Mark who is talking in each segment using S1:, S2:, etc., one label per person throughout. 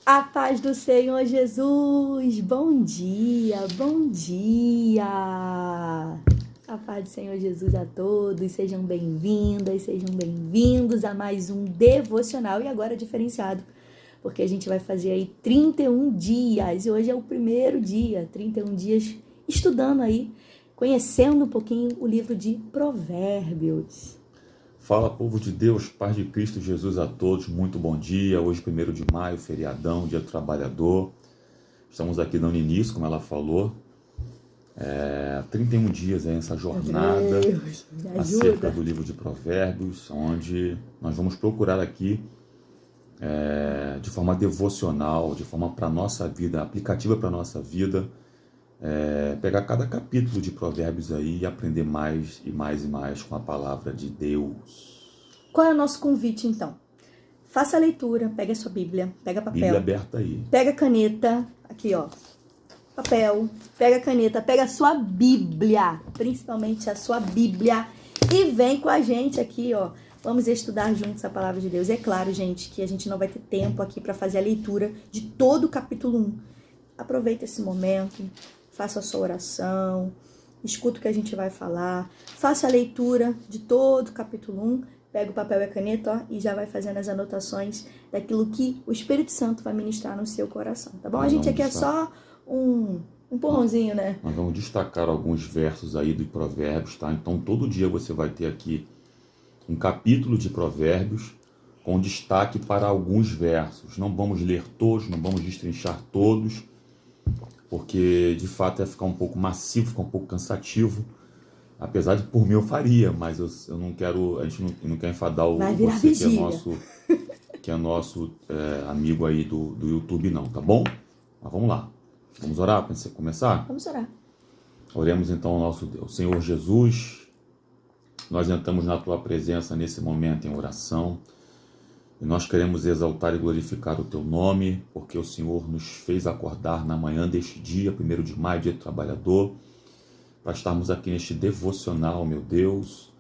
S1: A paz do Senhor Jesus, bom dia, bom dia. A paz do Senhor Jesus a todos, sejam bem-vindas, sejam bem-vindos a mais um devocional e agora diferenciado, porque a gente vai fazer aí 31 dias e hoje é o primeiro dia, 31 dias estudando aí, conhecendo um pouquinho o livro de Provérbios.
S2: Fala, povo de Deus, paz de Cristo Jesus a todos, muito bom dia. Hoje, 1º de maio, feriadão, dia do trabalhador. Estamos aqui dando início, como ela falou, 31 dias aí nessa jornada acerca do livro de Provérbios, onde nós vamos procurar aqui, de forma devocional, de forma para a nossa vida, aplicativa para a nossa vida, pegar cada capítulo de Provérbios aí e aprender mais e mais e mais com a palavra de Deus.
S1: Qual é o nosso convite, então? Faça a leitura, pega a sua Bíblia, pega papel.
S2: Bíblia aberta aí.
S1: Pega a caneta, aqui ó, papel, pega a caneta, pega a sua Bíblia, principalmente a sua Bíblia, e vem com a gente aqui, ó. Vamos estudar juntos a palavra de Deus. É claro, gente, que a gente não vai ter tempo aqui para fazer a leitura de todo o capítulo 1. Aproveita esse momento, faça a sua oração, escuta o que a gente vai falar, faça a leitura de todo o capítulo 1, pega o papel e a caneta, ó, e já vai fazendo as anotações daquilo que o Espírito Santo vai ministrar no seu coração, tá bom? A gente aqui é só um empurrãozinho, né?
S2: Nós vamos destacar alguns versos aí de Provérbios, tá? Então, todo dia você vai ter aqui um capítulo de Provérbios com destaque para alguns versos. Não vamos ler todos, não vamos destrinchar todos, porque de fato ia ficar um pouco massivo, ficar um pouco cansativo. Apesar de por mim eu faria, mas eu não quero, a gente não quer enfadar você que é nosso amigo aí do YouTube não, tá bom? Mas vamos lá. Vamos orar para você começar?
S1: Vamos orar.
S2: Oremos então ao nosso Deus. Senhor Jesus, nós entramos na Tua presença nesse momento em oração e nós queremos exaltar e glorificar o Teu nome, porque o Senhor nos fez acordar na manhã deste dia, 1º de maio, dia do trabalhador, para estarmos aqui neste devocional, meu Deus,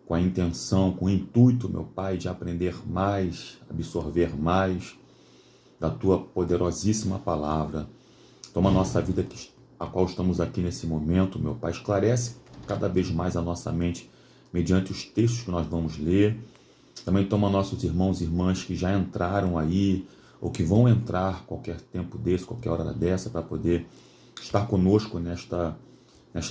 S2: com a intenção, com o intuito, meu Pai, de aprender mais, absorver mais da Tua poderosíssima palavra. Toma a nossa vida, a qual estamos aqui nesse momento, meu Pai, esclarece cada vez mais a nossa mente mediante os textos que nós vamos ler. Também toma nossos irmãos e irmãs que já entraram aí, ou que vão entrar qualquer tempo desse, qualquer hora dessa, para poder estar conosco nesta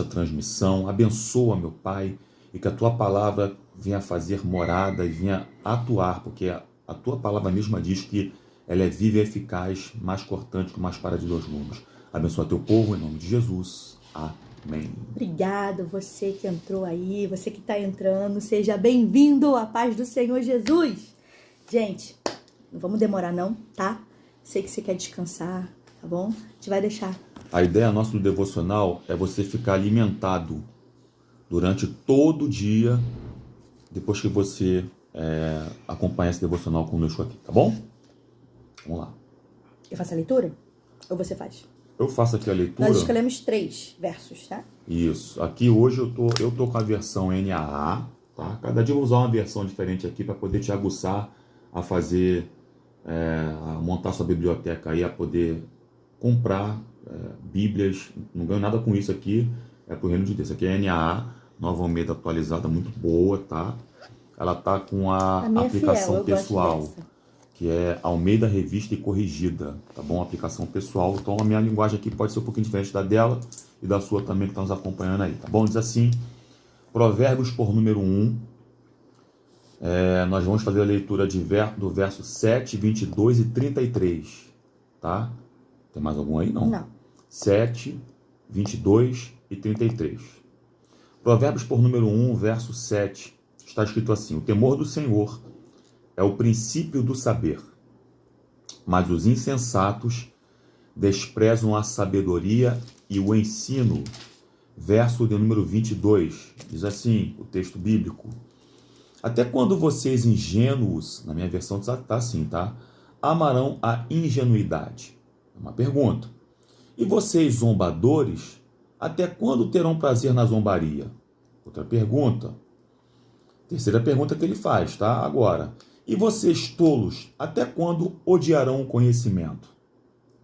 S2: transmissão. Abençoa, meu Pai, e que a Tua palavra venha fazer morada e venha atuar, porque a Tua palavra mesma diz que ela é viva e eficaz, mais cortante que uma espada de 2 gumes. Abençoa Teu povo, em nome de Jesus. Amém.
S1: Obrigado, você que entrou aí, você que está entrando, seja bem-vindo à paz do Senhor Jesus. Gente, não vamos demorar não, tá? Sei que você quer descansar, tá bom? A gente vai deixar.
S2: A ideia nossa do devocional é você ficar alimentado durante todo o dia, depois que você acompanhar esse devocional conosco aqui, tá bom? Vamos lá.
S1: Eu faço a leitura? Ou você faz?
S2: Eu faço aqui a leitura.
S1: Nós escolhemos 3 versos, tá?
S2: Isso. Aqui hoje eu tô com a versão NAA, tá? Cada dia eu vou usar uma versão diferente aqui para poder te aguçar a fazer, a montar sua biblioteca aí, a poder comprar Bíblias. Não ganho nada com isso aqui, é pro reino de Deus. Aqui é NAA, Nova Almeida atualizada, muito boa, tá? Ela tá com a aplicação pessoal, que é Almeida Revista e Corrigida, tá bom? Aplicação pessoal. Então a minha linguagem aqui pode ser um pouquinho diferente da dela e da sua também, que está nos acompanhando aí, tá bom? Diz assim, Provérbios por número 1, nós vamos fazer a leitura do verso 7, 22 e 33, tá? Tem mais algum aí? Não. 7, 22 e 33. Provérbios por número 1, verso 7, está escrito assim, o temor do Senhor é o princípio do saber, mas os insensatos desprezam a sabedoria e o ensino. Verso de número 22, diz assim, o texto bíblico, até quando vocês ingênuos, na minha versão está assim, tá? Amarão a ingenuidade? É uma pergunta. E vocês zombadores, até quando terão prazer na zombaria? Outra pergunta. Terceira pergunta que ele faz, tá? Agora, E vocês, tolos, até quando odiarão o conhecimento?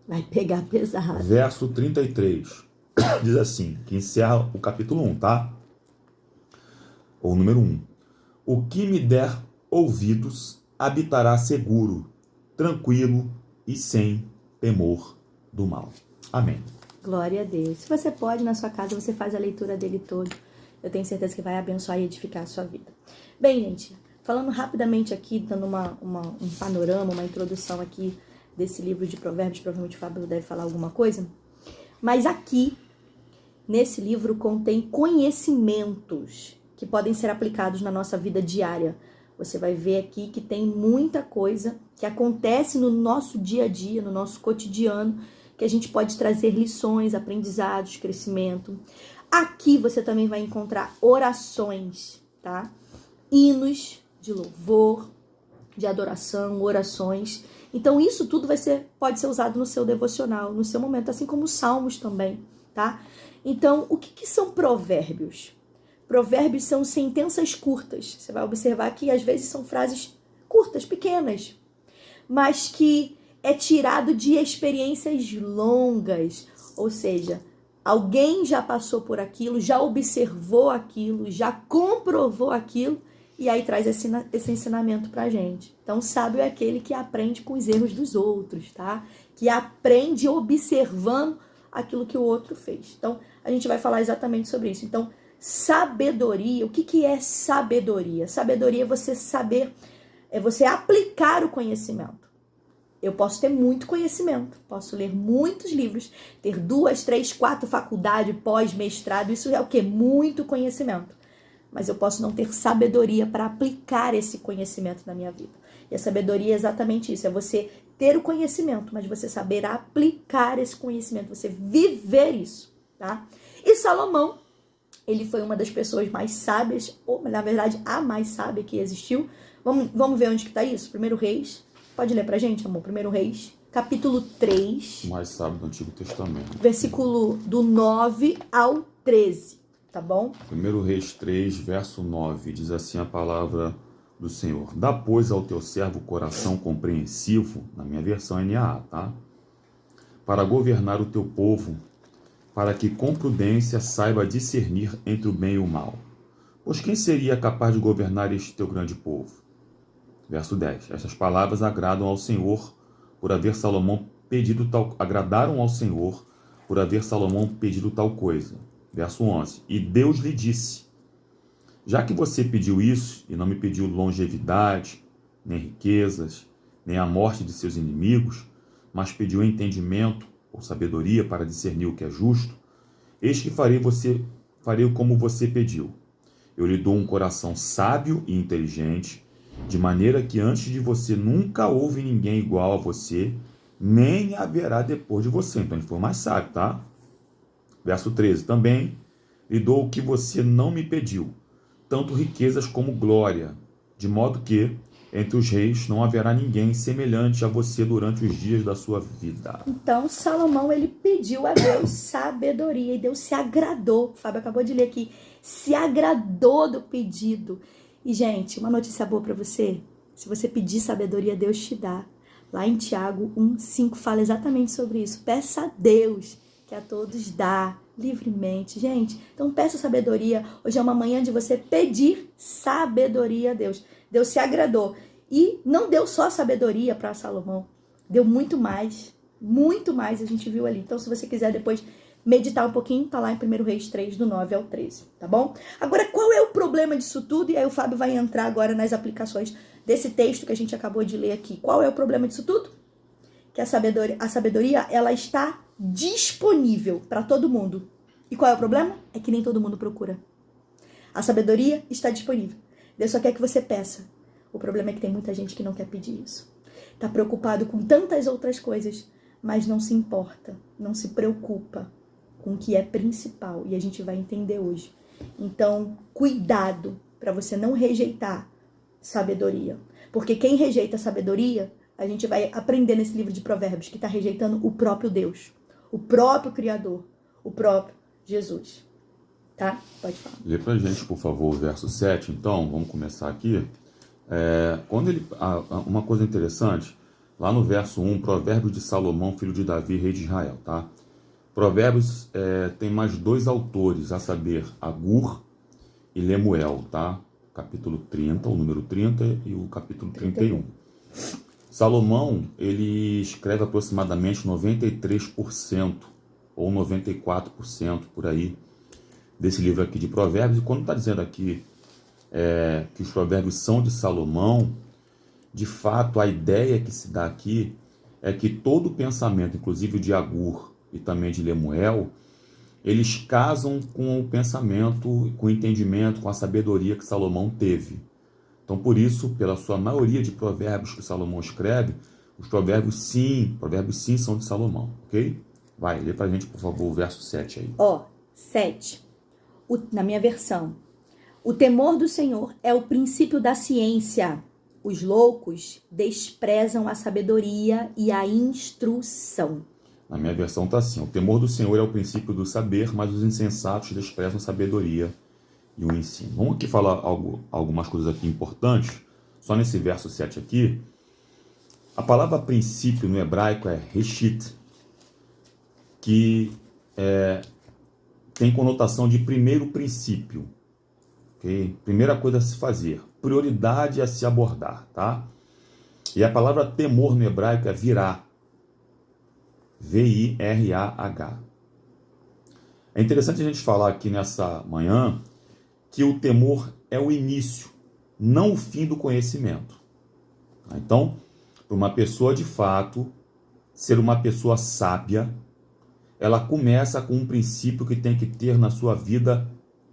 S1: Vai pegar pesado.
S2: Verso 33. Diz assim, que encerra o capítulo 1, tá? Ou número 1. O que me der ouvidos habitará seguro, tranquilo e sem temor do mal. Amém.
S1: Glória a Deus. Se você pode, na sua casa, você faz a leitura dele todo. Eu tenho certeza que vai abençoar e edificar a sua vida. Bem, gente, falando rapidamente aqui, dando um panorama, uma introdução aqui desse livro de Provérbios, provavelmente o Fábio deve falar alguma coisa. Mas aqui, nesse livro, contém conhecimentos que podem ser aplicados na nossa vida diária. Você vai ver aqui que tem muita coisa que acontece no nosso dia a dia, no nosso cotidiano, que a gente pode trazer lições, aprendizados, crescimento. Aqui você também vai encontrar orações, tá? Hinos de louvor, de adoração, orações. Então isso tudo pode ser usado no seu devocional, no seu momento, assim como os salmos também, tá? Então, o que são provérbios? Provérbios são sentenças curtas. Você vai observar que às vezes são frases curtas, pequenas, mas que é tirado de experiências longas. Ou seja, alguém já passou por aquilo, já observou aquilo, já comprovou aquilo, e aí traz esse ensinamento pra gente. Então, sábio é aquele que aprende com os erros dos outros, tá? Que aprende observando aquilo que o outro fez. Então, a gente vai falar exatamente sobre isso. Então, sabedoria, o que é sabedoria? Sabedoria é você saber, é você aplicar o conhecimento. Eu posso ter muito conhecimento, posso ler muitos livros, ter 2, 3, 4 faculdades, pós-mestrado, isso é o quê? Muito conhecimento. Mas eu posso não ter sabedoria para aplicar esse conhecimento na minha vida. E a sabedoria é exatamente isso, é você ter o conhecimento, mas você saber aplicar esse conhecimento, você viver isso, tá? E Salomão, ele foi uma das pessoas mais sábias, ou na verdade a mais sábia que existiu. Vamos ver onde que tá isso? 1 Reis, pode ler pra gente, amor? 1 Reis, capítulo 3.
S2: O mais sábio do Antigo Testamento.
S1: Versículo do 9 ao 13, tá bom?
S2: 1 Reis 3, verso 9, diz assim a palavra do Senhor. Dá, pois, ao teu servo coração compreensivo, na minha versão NAA, tá? Para governar o teu povo, para que com prudência saiba discernir entre o bem e o mal. Pois quem seria capaz de governar este teu grande povo? Verso 10. Estas palavras agradaram ao Senhor por haver Salomão pedido tal coisa. Verso 11. E Deus lhe disse: já que você pediu isso e não me pediu longevidade, nem riquezas, nem a morte de seus inimigos, mas pediu entendimento ou sabedoria para discernir o que é justo, eis que farei como você pediu. Eu lhe dou um coração sábio e inteligente, de maneira que antes de você nunca houve ninguém igual a você, nem haverá depois de você. Então ele foi mais sábio, tá? Verso 13. Também lhe dou o que você não me pediu, tanto riquezas como glória, de modo que entre os reis não haverá ninguém semelhante a você durante os dias da sua vida.
S1: Então, Salomão, ele pediu a Deus sabedoria e Deus se agradou. O Fábio acabou de ler aqui. Se agradou do pedido. E, gente, uma notícia boa para você. Se você pedir sabedoria, Deus te dá. Lá em Tiago 1:5 fala exatamente sobre isso. Peça a Deus, que a todos dá livremente. Gente, então peça sabedoria. Hoje é uma manhã de você pedir sabedoria a Deus. Deus se agradou. E não deu só sabedoria para Salomão. Deu muito mais. Muito mais, a gente viu ali. Então, se você quiser depois meditar um pouquinho, tá lá em 1 Reis 3, do 9 ao 13, tá bom? Agora, qual é o problema disso tudo? E aí o Fábio vai entrar agora nas aplicações desse texto que a gente acabou de ler aqui. Qual é o problema disso tudo? Que a sabedoria, ela está disponível para todo mundo. E qual é o problema? É que nem todo mundo procura. A sabedoria está disponível. Deus só quer que você peça. O problema é que tem muita gente que não quer pedir isso. Está preocupado com tantas outras coisas, mas não se importa, não se preocupa com o que é principal. E a gente vai entender hoje. Então, cuidado para você não rejeitar sabedoria. Porque quem rejeita sabedoria, a gente vai aprender nesse livro de Provérbios, que está rejeitando o próprio Deus, o próprio Criador, o próprio Jesus. Tá? Pode falar.
S2: Lê pra gente, por favor, o verso 7. Então, vamos começar aqui. Uma coisa interessante, lá no verso 1, Provérbios de Salomão, filho de Davi, rei de Israel, tá? Provérbios tem mais dois autores, a saber, Agur e Lemuel, tá? Capítulo 30, o número 30 e o capítulo 31. Salomão, ele escreve aproximadamente 93% ou 94% por aí desse livro aqui de Provérbios. E quando está dizendo aqui que os provérbios são de Salomão, de fato a ideia que se dá aqui é que todo o pensamento, inclusive de Agur e também de Lemuel, eles casam com o pensamento, com o entendimento, com a sabedoria que Salomão teve. Então, por isso, pela sua maioria de provérbios que Salomão escreve, os provérbios sim são de Salomão, ok? Vai, lê pra gente, por favor, o verso 7 aí.
S1: 7. Na minha versão. O temor do Senhor é o princípio da ciência. Os loucos desprezam a sabedoria e a instrução.
S2: Na minha versão está assim: o temor do Senhor é o princípio do saber, mas os insensatos desprezam a sabedoria e o ensino. Vamos aqui falar algumas coisas aqui importantes, só nesse verso 7 aqui. A palavra princípio no hebraico é reshit, que tem conotação de primeiro princípio, okay? Primeira coisa a se fazer, prioridade a se abordar, tá? E a palavra temor no hebraico é virá, V-I-R-A-H. É interessante a gente falar aqui nessa manhã que o temor é o início, não o fim do conhecimento. Então, para uma pessoa de fato ser uma pessoa sábia, ela começa com um princípio que tem que ter na sua vida: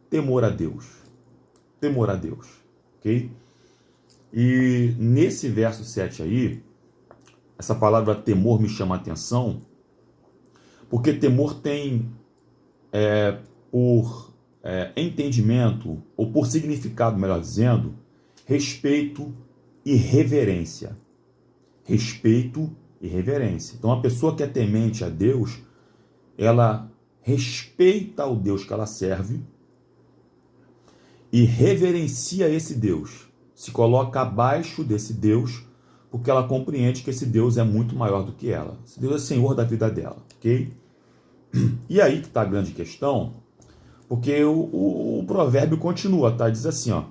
S2: temor a Deus. Temor a Deus, ok? E nesse verso 7 aí, essa palavra temor me chama a atenção, porque temor tem por entendimento, ou por significado, melhor dizendo, respeito e reverência. Respeito e reverência. Então, a pessoa que é temente a Deus, ela respeita o Deus que ela serve e reverencia esse Deus. Se coloca abaixo desse Deus, porque ela compreende que esse Deus é muito maior do que ela. Esse Deus é Senhor da vida dela, ok? E aí que está a grande questão, porque o provérbio continua, tá? Diz assim, ó: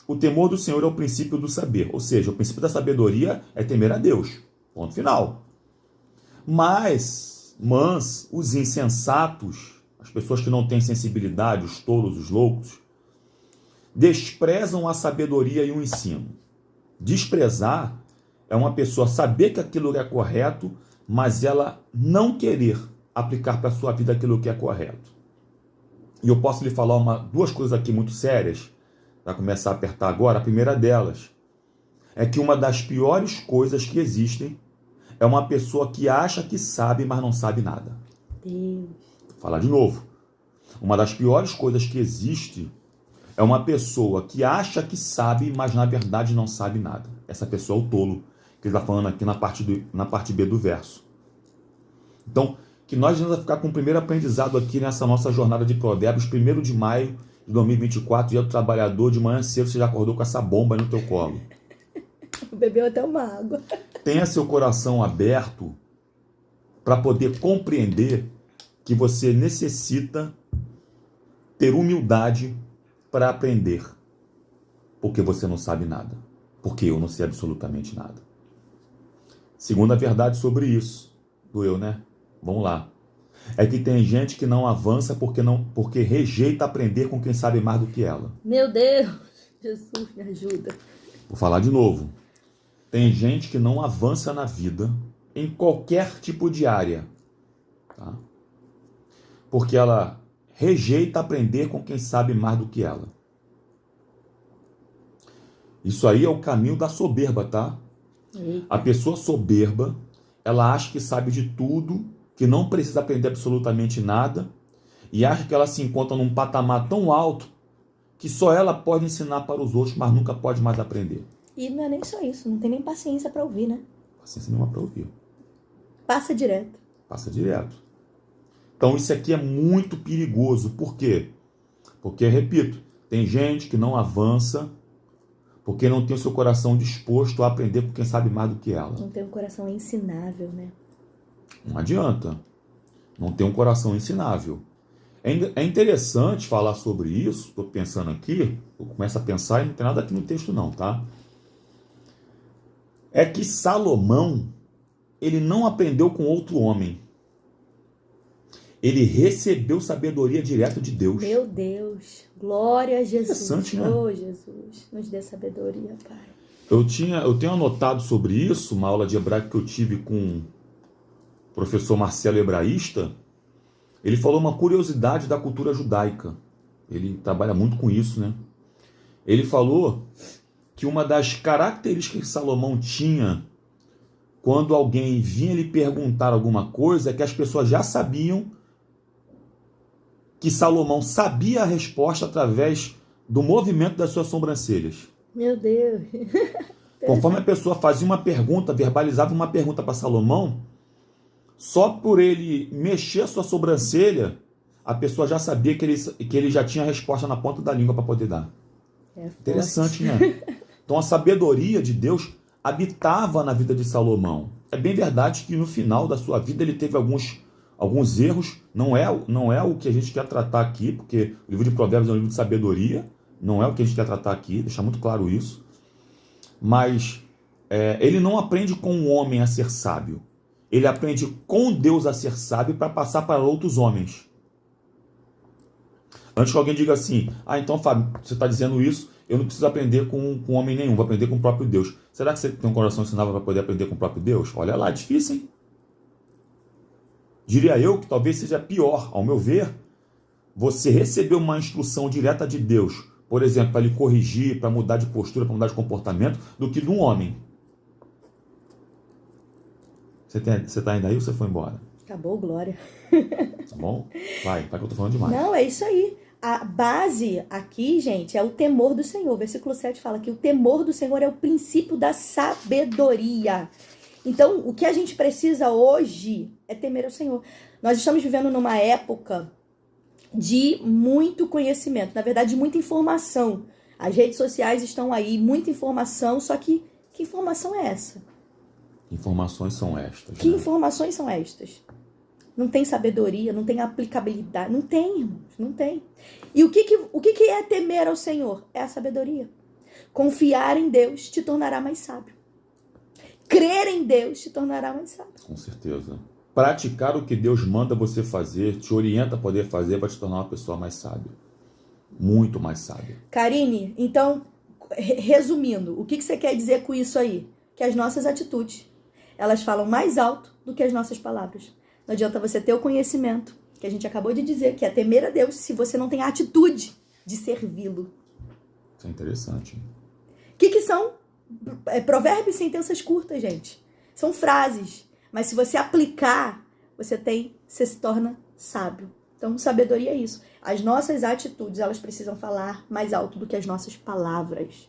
S2: o temor do Senhor é o princípio do saber, ou seja, o princípio da sabedoria é temer a Deus, ponto final. Mas os insensatos, as pessoas que não têm sensibilidade, os tolos, os loucos, desprezam a sabedoria e o ensino. Desprezar é uma pessoa saber que aquilo é correto, mas ela não querer aplicar para a sua vida aquilo que é correto. E eu posso lhe falar duas coisas aqui muito sérias, para começar a apertar agora. A primeira delas é que uma das piores coisas que existem é uma pessoa que acha que sabe, mas não sabe nada.
S1: Deus.
S2: Vou falar de novo. Uma das piores coisas que existe é uma pessoa que acha que sabe, mas na verdade não sabe nada. Essa pessoa é o tolo, que ele está falando aqui na parte B do verso. Então, que nós vamos ficar com o primeiro aprendizado aqui nessa nossa jornada de provérbios, 1º de maio de 2024, dia do trabalhador, de manhã cedo você já acordou com essa bomba aí no teu colo.
S1: Bebeu até uma água.
S2: Tenha seu coração aberto para poder compreender que você necessita ter humildade para aprender, porque você não sabe nada, porque eu não sei absolutamente nada. Segunda verdade sobre isso, doeu, né? Vamos lá. É que tem gente que não avança porque rejeita aprender com quem sabe mais do que ela.
S1: Meu Deus, Jesus, me ajuda.
S2: Vou falar de novo. Tem gente que não avança na vida em qualquer tipo de área, tá? Porque ela rejeita aprender com quem sabe mais do que ela. Isso aí é o caminho da soberba, tá?
S1: Eita.
S2: A pessoa soberba, ela acha que sabe de tudo, que não precisa aprender absolutamente nada, e acha que ela se encontra num patamar tão alto que só ela pode ensinar para os outros, mas nunca pode mais aprender.
S1: E não é nem só isso, não tem nem paciência para ouvir, né?
S2: Paciência nenhuma para ouvir.
S1: Passa direto.
S2: Passa direto. Então isso aqui é muito perigoso. Por quê? Porque, repito, tem gente que não avança porque não tem o seu coração disposto a aprender com quem sabe mais do que ela.
S1: Não tem um coração ensinável, né?
S2: Não adianta. Não tem um coração ensinável. É interessante falar sobre isso. Estou pensando aqui, eu começo a pensar e não tem nada aqui no texto não, tá? É que Salomão, ele não aprendeu com outro homem. Ele recebeu sabedoria direto de Deus.
S1: Meu Deus, glória a Jesus.
S2: Interessante, né?
S1: Oh, Jesus, nos dê sabedoria, Pai.
S2: Eu tenho anotado sobre isso, uma aula de hebraico que eu tive com o professor Marcelo Hebraísta. Ele falou uma curiosidade da cultura judaica. Ele trabalha muito com isso, né? Ele falou que uma das características que Salomão tinha quando alguém vinha lhe perguntar alguma coisa é que as pessoas já sabiam que Salomão sabia a resposta através do movimento das suas sobrancelhas.
S1: Meu Deus.
S2: Conforme a pessoa fazia uma pergunta, verbalizava uma pergunta para Salomão, só por ele mexer a sua sobrancelha, a pessoa já sabia que ele já tinha a resposta na ponta da língua para poder dar. Interessante, né? Então a sabedoria de Deus habitava na vida de Salomão. É bem verdade que no final da sua vida ele teve alguns erros. Não é o que a gente quer tratar aqui, porque o livro de Provérbios é um livro de sabedoria. Não é o que a gente quer tratar aqui, deixar muito claro isso. Mas ele não aprende com um homem a ser sábio. Ele aprende com Deus a ser sábio para passar para outros homens. Antes que alguém diga assim, então Fábio, você está dizendo isso, eu não preciso aprender com homem nenhum, vou aprender com o próprio Deus. Será que você tem um coração ensinável para poder aprender com o próprio Deus? Olha lá, é difícil, hein? Diria eu que talvez seja pior, ao meu ver, você receber uma instrução direta de Deus, por exemplo, para lhe corrigir, para mudar de postura, para mudar de comportamento, do que de um homem. Você está ainda aí ou você foi embora?
S1: Acabou, glória.
S2: Tá bom? Vai que eu tô falando demais.
S1: Não, é isso aí. A base aqui, gente, é o temor do Senhor. O versículo 7 fala que o temor do Senhor é o princípio da sabedoria. Então, o que a gente precisa hoje é temer ao Senhor. Nós estamos vivendo numa época de muito conhecimento, na verdade, de muita informação. As redes sociais estão aí, muita informação, só que informação é essa?
S2: Informações são estas.
S1: Que
S2: né?
S1: informações são estas? Não tem sabedoria, não tem aplicabilidade. Não tem, irmãos, não tem. E o que é temer ao Senhor? É a sabedoria. Confiar em Deus te tornará mais sábio. Crer em Deus te tornará mais sábio.
S2: Com certeza. Praticar o que Deus manda você fazer, te orienta a poder fazer, vai te tornar uma pessoa mais sábia. Muito mais sábia.
S1: Karine, então, resumindo, o que você quer dizer com isso aí? Que as nossas atitudes, elas falam mais alto do que as nossas palavras. Não adianta você ter o conhecimento, que a gente acabou de dizer, que é temer a Deus, se você não tem a atitude de servi-lo.
S2: Isso é interessante. Hein?
S1: O que são provérbios, sentenças curtas, gente? São frases. Mas se você aplicar, você se torna sábio. Então, sabedoria é isso. As nossas atitudes, elas precisam falar mais alto do que as nossas palavras.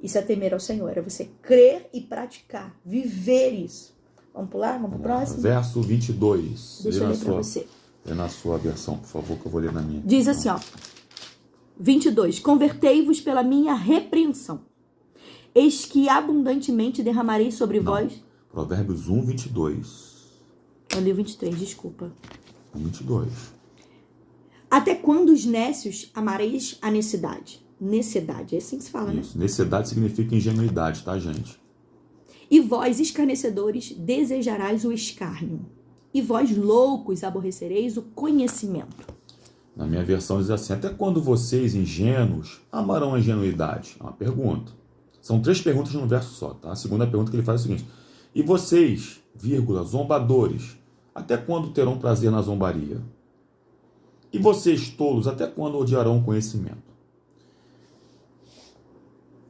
S1: Isso é temer ao Senhor. É você crer e praticar. Viver isso. Vamos pular? Vamos pro próximo?
S2: Verso 22.
S1: Deixa eu ler para você.
S2: Lê na sua versão, por favor, que eu vou ler na minha.
S1: Diz assim, ó. 22. Convertei-vos pela minha repreensão. Eis que abundantemente derramarei sobre vós.
S2: Provérbios 1, 22.
S1: Eu li 23, desculpa.
S2: 22.
S1: Até quando os nécios amareis a necessidade? Necessidade, é assim que se fala,
S2: Isso. Né? Necessidade significa ingenuidade, tá, gente?
S1: E vós, escarnecedores, desejarás o escárnio. E vós, loucos, aborrecereis o conhecimento.
S2: Na minha versão diz assim, até quando vocês, ingênuos, amarão a ingenuidade? É uma pergunta. São 3 perguntas num verso só, tá? A segunda pergunta que ele faz é o seguinte, e vocês, vírgula, zombadores, até quando terão prazer na zombaria? E vocês, tolos, até quando odiarão o conhecimento?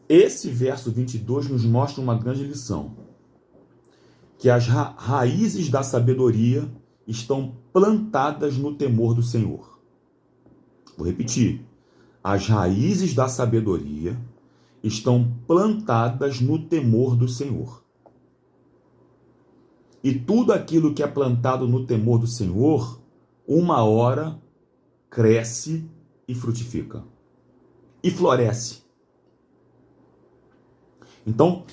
S2: Esse verso 22 nos mostra uma grande lição, que as raízes da sabedoria estão plantadas no temor do Senhor. Vou repetir. As raízes da sabedoria estão plantadas no temor do Senhor. E tudo aquilo que é plantado no temor do Senhor, uma hora cresce e frutifica. E floresce. Então,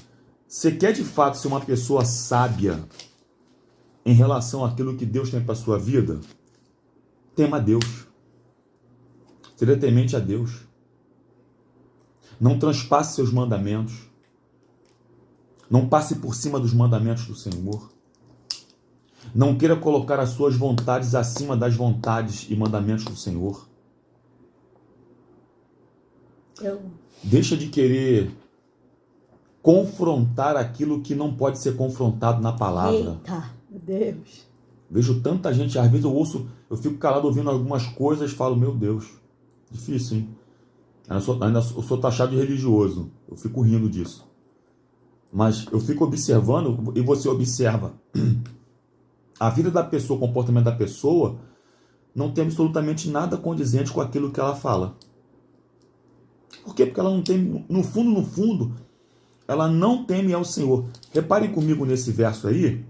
S2: você quer de fato ser uma pessoa sábia em relação àquilo que Deus tem para a sua vida? Tema a Deus. Seja temente a Deus. Não transpasse seus mandamentos. Não passe por cima dos mandamentos do Senhor. Não queira colocar as suas vontades acima das vontades e mandamentos do Senhor. Deixa de querer confrontar aquilo que não pode ser confrontado na palavra.
S1: Eita, meu Deus.
S2: Vejo tanta gente, às vezes eu fico calado ouvindo algumas coisas e falo, meu Deus, difícil, hein? Eu sou taxado de religioso, eu fico rindo disso. Mas eu fico observando, e você observa, a vida da pessoa, o comportamento da pessoa, não tem absolutamente nada condizente com aquilo que ela fala. Por quê? Porque ela não tem, no fundo, ela não teme ao Senhor. Reparem comigo nesse verso aí,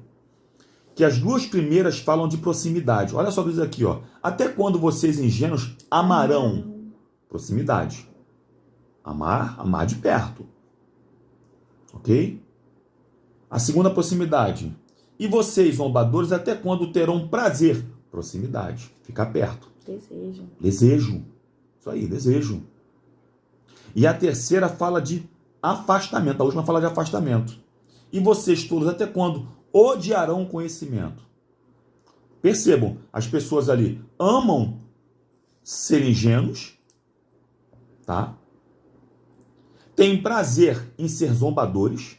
S2: que as duas primeiras falam de proximidade. Olha só o que diz aqui, ó. Até quando vocês ingênuos amarão? Proximidade. Amar de perto. Ok? A segunda proximidade. E vocês, zombadores, até quando terão prazer? Proximidade. Ficar perto.
S1: Desejo.
S2: Desejo. Isso aí, desejo. E a terceira fala de afastamento. A última fala de afastamento. E vocês todos, até quando odiarão o conhecimento? Percebam, as pessoas ali amam ser ingênuos, tá? Têm prazer em ser zombadores,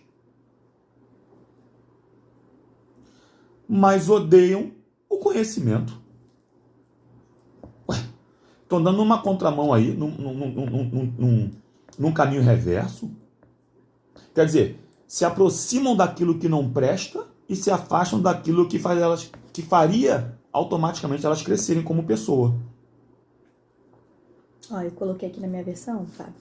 S2: mas odeiam o conhecimento. Estão dando uma contramão aí, num caminho reverso. Quer dizer, se aproximam daquilo que não presta e se afastam daquilo que faria automaticamente elas crescerem como pessoa.
S1: Ó, eu coloquei aqui na minha versão, Fábio.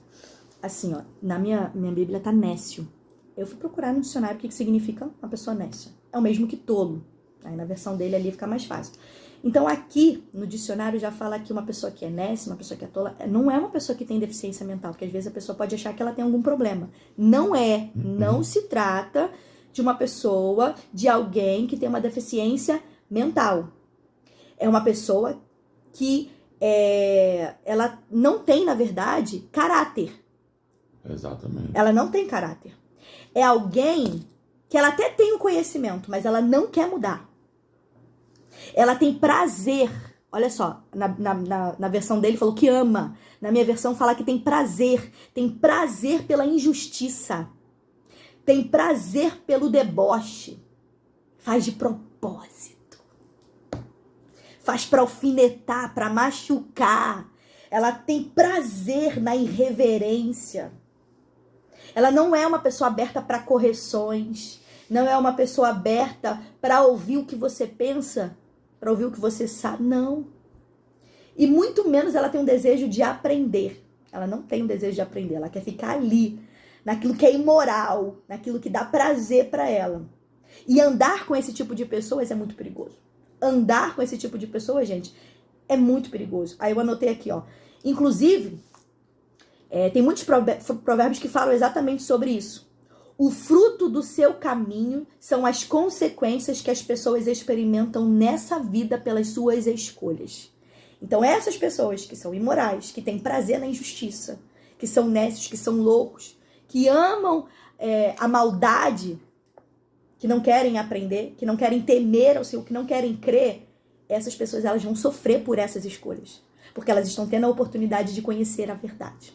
S1: Assim, ó, na minha Bíblia tá nécio. Eu fui procurar no dicionário o que significa uma pessoa nécia. É o mesmo que tolo. Aí na versão dele ali fica mais fácil. Então aqui no dicionário já fala que uma pessoa que é nécia, uma pessoa que é tola, não é uma pessoa que tem deficiência mental, porque às vezes a pessoa pode achar que ela tem algum problema. Não é, não se trata de uma pessoa, de alguém que tem uma deficiência mental. É uma pessoa que ela não tem, na verdade, caráter.
S2: Exatamente.
S1: Ela não tem caráter. É alguém que ela até tem o conhecimento, mas ela não quer mudar. Ela tem prazer. Olha só, na versão dele falou que ama. Na minha versão fala que tem prazer. Tem prazer pela injustiça. Tem prazer pelo deboche. Faz de propósito. Faz para alfinetar, para machucar. Ela tem prazer na irreverência. Ela não é uma pessoa aberta para correções. Não é uma pessoa aberta para ouvir o que você pensa, para ouvir o que você sabe. Não. E muito menos ela tem um desejo de aprender. Ela não tem um desejo de aprender. Ela quer ficar ali, naquilo que é imoral, naquilo que dá prazer para ela. E andar com esse tipo de pessoas é muito perigoso. Andar com esse tipo de pessoas, gente, é muito perigoso. Aí eu anotei aqui, ó. Inclusive, tem muitos provérbios que falam exatamente sobre isso. O fruto do seu caminho são as consequências que as pessoas experimentam nessa vida pelas suas escolhas. Então, essas pessoas que são imorais, que têm prazer na injustiça, que são nécios, que são loucos, que amam a maldade, que não querem aprender, que não querem temer ao Senhor, que não querem crer, essas pessoas elas vão sofrer por essas escolhas. Porque elas estão tendo a oportunidade de conhecer a verdade.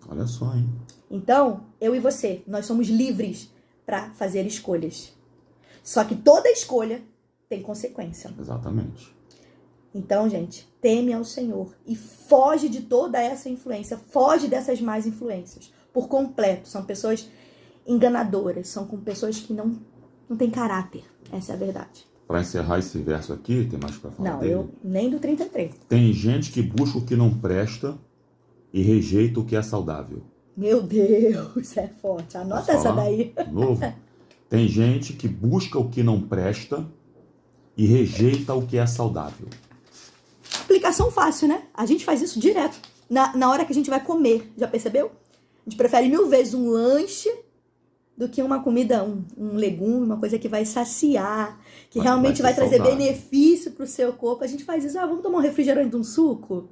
S2: Olha só, hein?
S1: Então, eu e você, nós somos livres para fazer escolhas. Só que toda escolha tem consequência.
S2: Exatamente.
S1: Então, gente, teme ao Senhor e foge de toda essa influência, foge dessas más influências por completo. São pessoas enganadoras, são com pessoas que não têm caráter. Essa é a verdade.
S2: Para encerrar esse verso aqui, tem mais para falar dele?
S1: Não, nem do 33.
S2: Tem gente que busca o que não presta e rejeita o que é saudável.
S1: Meu Deus, é forte. Anota essa daí.
S2: De novo. Tem gente que busca o que não presta e rejeita o que é saudável.
S1: Aplicação fácil, né? A gente faz isso direto. Na hora que a gente vai comer. Já percebeu? A gente prefere 1000 vezes um lanche do que uma comida, um legume, uma coisa que vai saciar, que realmente vai trazer benefício para o seu corpo. A gente faz isso, vamos tomar um refrigerante, um suco?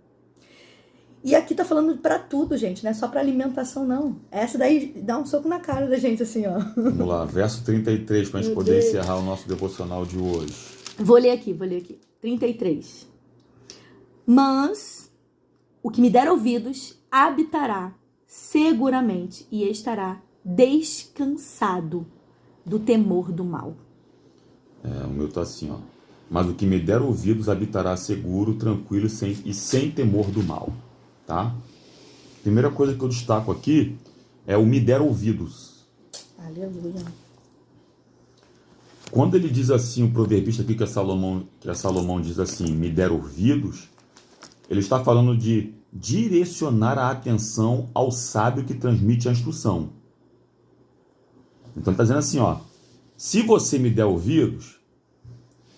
S1: E aqui tá falando para tudo, gente, não é só para alimentação, não. Essa daí dá um soco na cara da gente, assim, ó.
S2: Vamos lá, verso 33, para a gente poder encerrar o nosso devocional de hoje.
S1: Vou ler aqui. 33. Mas o que me der ouvidos habitará seguramente e estará descansado do temor do mal.
S2: O meu tá assim, ó. Mas o que me der ouvidos habitará seguro, tranquilo e sem temor do mal. Tá? Primeira coisa que eu destaco aqui é o me der ouvidos.
S1: Aleluia.
S2: Quando ele diz assim, o proverbista aqui que é Salomão diz assim, me der ouvidos, ele está falando de direcionar a atenção ao sábio que transmite a instrução. Então ele está dizendo assim, ó, se você me der ouvidos,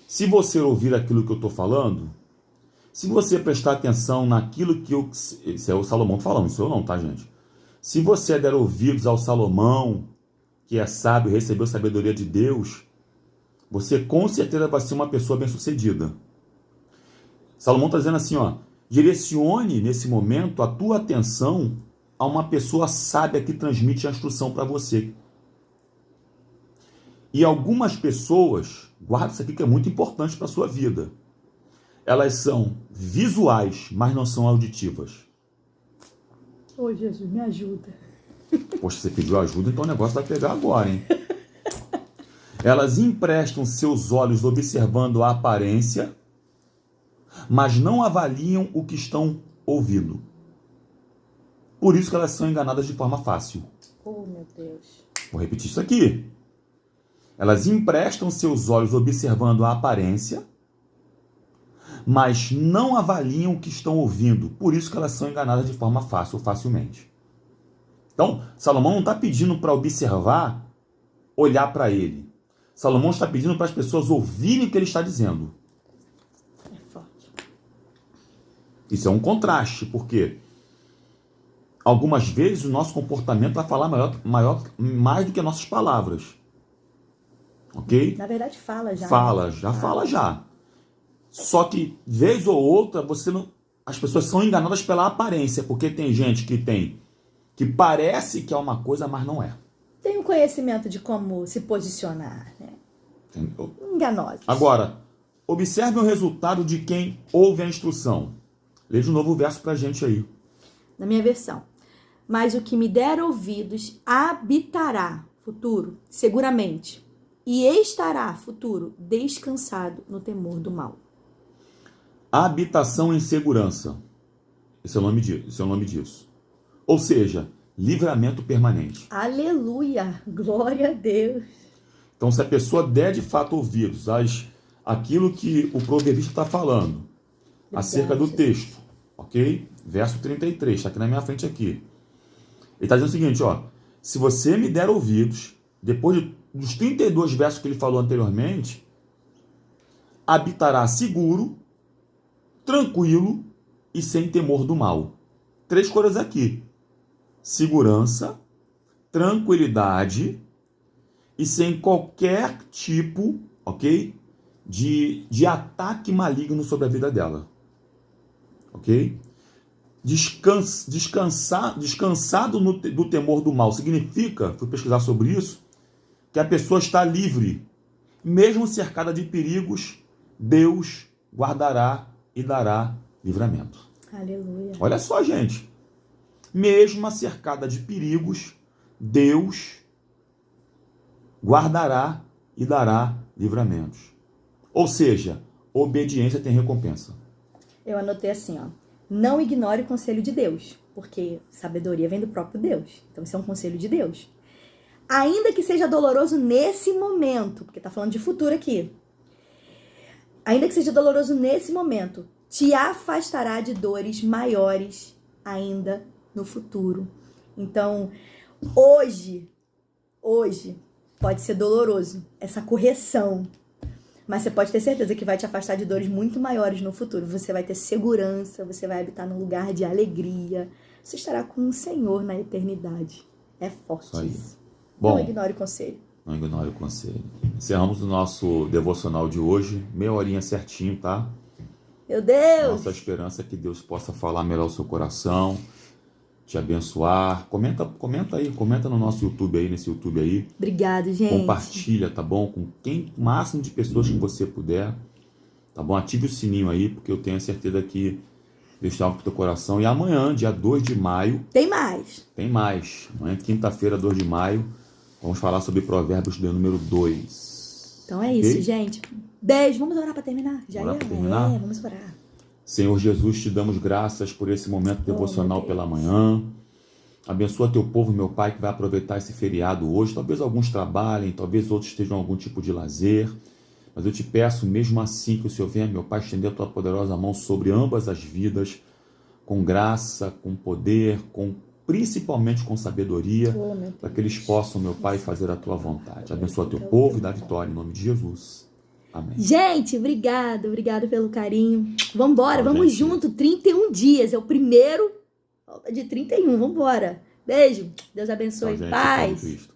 S2: se você ouvir aquilo que eu estou falando, se você prestar atenção naquilo que eu... Isso é o Salomão falando, isso eu não, tá, gente? Se você der ouvidos ao Salomão, que é sábio, recebeu sabedoria de Deus, você com certeza vai ser uma pessoa bem-sucedida. Salomão está dizendo assim, ó, direcione nesse momento a tua atenção a uma pessoa sábia que transmite a instrução para você. E algumas pessoas, guarda isso aqui que é muito importante para a sua vida, elas são visuais, mas não são auditivas.
S1: Ô, Jesus, me ajuda.
S2: Poxa, você pediu ajuda, então o negócio vai pegar agora, hein? Elas emprestam seus olhos observando a aparência, mas não avaliam o que estão ouvindo. Por isso que elas são enganadas de forma fácil.
S1: Oh, meu Deus.
S2: Vou repetir isso aqui. Elas emprestam seus olhos observando a aparência, mas não avaliam o que estão ouvindo. Por isso que elas são enganadas de forma fácil ou facilmente. Então, Salomão não está pedindo para observar, olhar para ele. Salomão está pedindo para as pessoas ouvirem o que ele está dizendo.
S1: É forte.
S2: Isso é um contraste, porque algumas vezes o nosso comportamento vai falar mais do que as nossas palavras. Ok?
S1: Na verdade, fala já.
S2: Fala já. Só que, vez ou outra, as pessoas são enganadas pela aparência, porque tem gente que parece que é uma coisa, mas não é.
S1: Tem um conhecimento de como se posicionar, né?
S2: Entendeu?
S1: Enganosos.
S2: Agora, observe o resultado de quem ouve a instrução. Lê de novo o verso pra gente aí.
S1: Na minha versão. Mas o que me der ouvidos habitará, futuro, seguramente, e estará, futuro, descansado no temor do mal.
S2: Habitação em segurança. Esse é o nome disso. Ou seja, livramento permanente.
S1: Aleluia! Glória a Deus!
S2: Então, se a pessoa der de fato ouvidos aquilo que o proverbista está falando, acerca do texto, ok? Verso 33, está aqui na minha frente aqui. Ele está dizendo o seguinte, ó, se você me der ouvidos, depois dos 32 versos que ele falou anteriormente, habitará seguro, tranquilo e sem temor do mal. 3 coisas aqui. Segurança, tranquilidade e sem qualquer tipo, ok? De ataque maligno sobre a vida dela. Ok? Descansado do temor do mal significa, fui pesquisar sobre isso, que a pessoa está livre. Mesmo cercada de perigos, Deus guardará e dará livramento.
S1: Aleluia.
S2: Olha só, gente. Mesmo cercada de perigos, Deus guardará e dará livramentos. Ou seja, obediência tem recompensa.
S1: Eu anotei assim, ó. Não ignore o conselho de Deus, porque sabedoria vem do próprio Deus. Então, isso é um conselho de Deus. Ainda que seja doloroso nesse momento, porque tá falando de futuro aqui. Ainda que seja doloroso nesse momento, te afastará de dores maiores ainda no futuro. Então, hoje pode ser doloroso essa correção, mas você pode ter certeza que vai te afastar de dores muito maiores no futuro. Você vai ter segurança, você vai habitar num lugar de alegria, você estará com o Senhor na eternidade. É forte
S2: Isso aí.
S1: isso.
S2: Bom,
S1: Não ignore o conselho.
S2: não ignore o conselho. Encerramos o nosso devocional de hoje, meia horinha certinho, tá?
S1: Meu Deus!
S2: Nossa esperança é que Deus possa falar melhor ao seu coração, te abençoar. Comenta aí, comenta no nosso YouTube aí, nesse YouTube aí.
S1: Obrigado, gente.
S2: Compartilha, tá bom? Com o máximo de pessoas que você puder, tá bom? Ative o sininho aí, porque eu tenho a certeza que Deus está com o teu coração. E amanhã, dia 2 de maio,
S1: Tem mais.
S2: tem mais. Amanhã, quinta-feira, 2 de maio, vamos falar sobre Provérbios de número 2.
S1: Então é
S2: Ok?
S1: isso, gente. Beijo. Vamos orar para terminar? Já
S2: Orar
S1: é?
S2: pra terminar?
S1: É, vamos orar.
S2: Senhor Jesus, te damos graças por esse momento devocional
S1: meu
S2: pela
S1: Deus.
S2: manhã. Abençoa teu povo, meu Pai, que vai aproveitar esse feriado hoje. Talvez alguns trabalhem, talvez outros estejam em algum tipo de lazer. Mas eu te peço, mesmo assim, que o Senhor venha, meu Pai, estender a tua poderosa mão sobre ambas as vidas, com graça, com poder, principalmente com sabedoria,
S1: Oh, meu
S2: para
S1: Deus.
S2: que eles possam, meu Pai, fazer a tua vontade. Abençoa teu povo e dá vitória em nome de Jesus. Amém.
S1: Gente, obrigado pelo carinho. Vambora,
S2: Tchau,
S1: vamos
S2: gente.
S1: junto. 31 dias, é o primeiro. Falta de 31, vambora. Beijo, Deus
S2: Tchau,
S1: abençoe.
S2: gente.
S1: Paz.
S2: Cristo.